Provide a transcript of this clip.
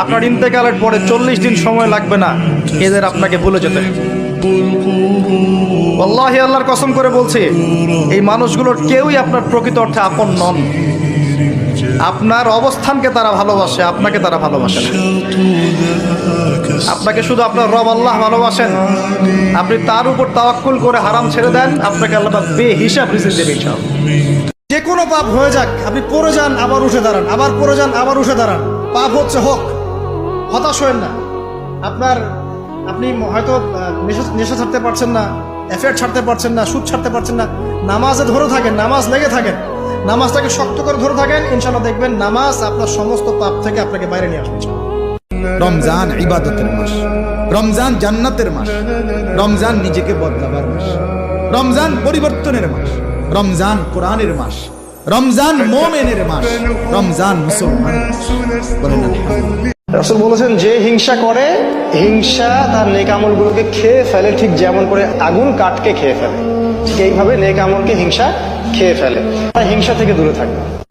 আপনার ইন্তেকালের পরে 40 দিন সময় লাগবে না এদের আপনাকে ভুলে যেতে। আল্লাহি আল্লাহর কসম করে বলছি, এই মানুষগুলোর কেউই আপনার প্রকৃত অর্থে আপন নন। আপনার অবস্থানকে তারা ভালোবাসে, আপনাকে তারা ভালোবাসে না। আপনাকে শুধু আপনার রব আল্লাহ ভালোবাসেন। আপনি তার উপর তাওয়াক্কুল করে হারাম ছেড়ে দেন, আপনাকে আল্লাহ বেহিসাব রিজিক দেবে ইনশাআল্লাহ। যে কোনো পাপ হয়ে যাক, আপনি পড়ে যান আবার উঠে দাঁড়ান, আবার পড়ে যান আবার উঠে দাঁড়ান। পাপ হচ্ছে হোক, হতাশ হয়েন না। আপনি হয়তো নেশা ছাড়তে পারছেন না, অ্যাফেয়ার ছাড়তে পারছেন না, সুদ ছাড়তে পারছেন না, নামাজে ধরে থাকেন, নামাজ লেগে থাকেন, নামাজটাকে শক্ত করে ধরে থাকেন, ইনশাআল্লাহ দেখবেন নামাজ আপনার সমস্ত পাপ থেকে আপনাকে বাইরে নিয়ে আসবে। রমজান ইবাদতের মাস, রমজান জান্নাতের মাস, রমজান নিজেকে বদলাবার মাস, রমজান পরিবর্তনের মাস, রমজান কোরআনের মাস, রমজান মুমিনের মাস, রমজান মুসলমানের মাস। বলেন আলহামদুলিল্লাহ। রাসূল বলেছেন, যে হিংসা করে, হিংসা তার নেক আমলগুলোকে খেয়ে ফেলে, ঠিক যেমন করে আগুন কাঠকে খেয়ে ফেলে, ঠিক এইভাবে নেক আমলকে হিংসা খেয়ে ফেলে। তাই হিংসা থেকে দূরে থাকবে।